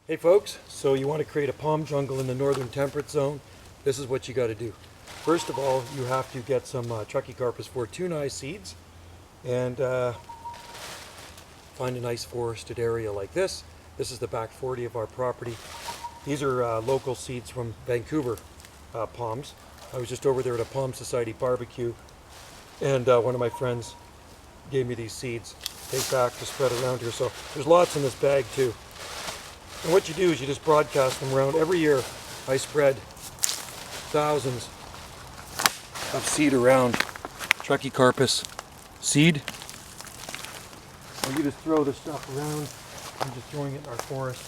Hey folks, so you want to create a palm jungle in the northern temperate zone? This is what you got to do. First of all, you have to get some Trachycarpus fortunae seeds and find a nice forested area like this. This is the back 40 of our property. These are local seeds from Vancouver palms. I was just over there at a Palm Society barbecue, and one of my friends gave me these seeds. Take back to spread around here. So there's lots in this bag too. And what you do is you just broadcast them around. Every year I spread thousands of seed around. Trachycarpus seed. And you just throw this stuff around. I'm just throwing it in our forest.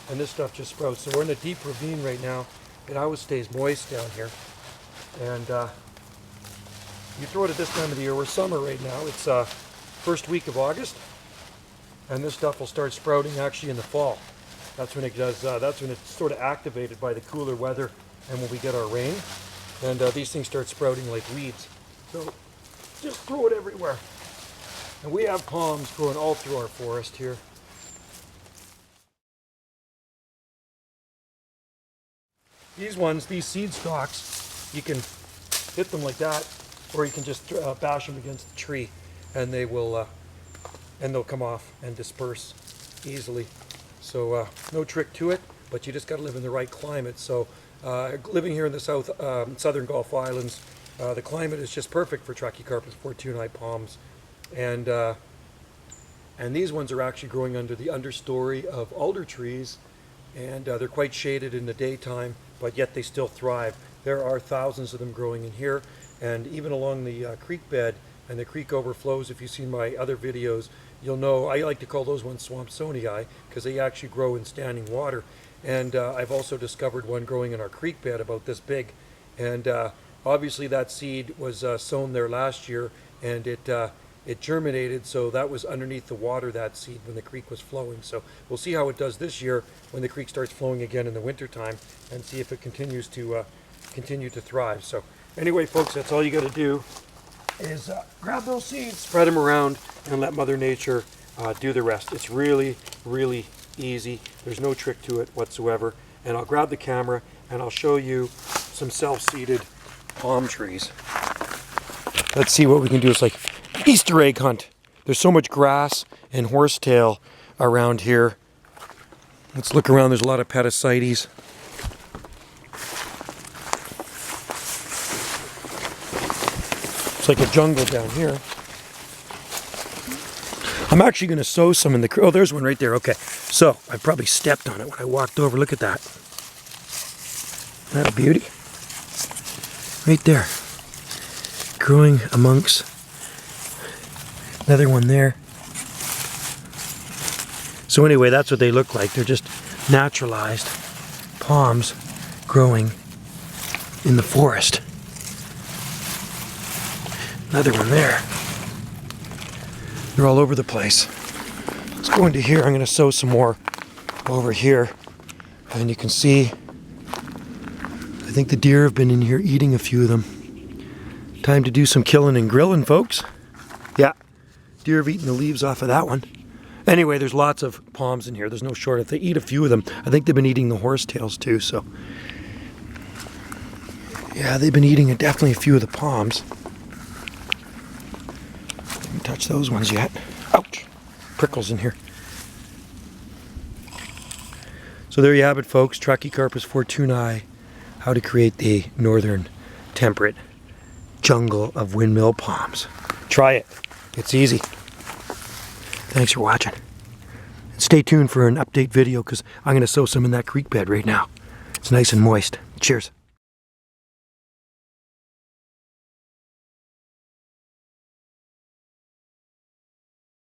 And this stuff just sprouts. So we're in a deep ravine right now. It always stays moist down here. And you throw it at this time of the year. We're summer right now. It's first week of August. And this stuff will start sprouting actually in the fall. That's when it does. That's when it's sort of activated by the cooler weather, and when we get our rain, and these things start sprouting like weeds. So just throw it everywhere. And we have palms growing all through our forest here. These ones, these seed stalks, you can hit them like that, or you can just bash them against the tree, and they will, and they'll come off and disperse easily. So no trick to it, but you just got to live in the right climate. So living here in the southern Gulf Islands, the climate is just perfect for Trachycarpus fortunae palms, and these ones are actually growing under the understory of alder trees, and they're quite shaded in the daytime, but yet they still thrive. There are thousands of them growing in here, and even along the creek bed, and the creek overflows. If you've seen my other videos, you'll know I like to call those ones Swampsonii because they actually grow in standing water. And I've also discovered one growing in our creek bed about this big. And obviously that seed was sown there last year, and it germinated, so that was underneath the water, that seed, when the creek was flowing. So we'll see how it does this year when the creek starts flowing again in the wintertime, and see if it continues to continue to thrive. So anyway, folks, that's all you got to do is grab those seeds, spread them around, and let Mother Nature do the rest. It's really, really easy. There's no trick to it whatsoever. And I'll grab the camera and I'll show you some self-seeded palm trees. Let's see what we can do. It's like an Easter egg hunt. There's so much grass and horsetail around here. Let's look around. There's a lot of pedicites. It's like a jungle down here. I'm actually going to sow some in the... Oh, there's one right there. Okay. So, I probably stepped on it when I walked over. Look at that. Isn't that a beauty? Right there. Growing amongst another one there. So anyway, that's what they look like. They're just naturalized palms growing in the forest. Another one there. They're all over the place. Let's go into here. I'm going to sow some more over here. And you can see, I think the deer have been in here eating a few of them. Time to do some killing and grilling, folks. Yeah, deer have eaten the leaves off of that one. Anyway, there's lots of palms in here. There's no short. If they eat a few of them, I think they've been eating the horsetails too. So, yeah, they've been eating definitely a few of the palms. Haven't touched those ones yet. Ouch! Prickles in here. So there you have it, folks. Trachycarpus fortunae. How to create the northern temperate jungle of windmill palms. Try it. It's easy. Thanks for watching. And stay tuned for an update video because I'm going to sow some in that creek bed right now. It's nice and moist. Cheers.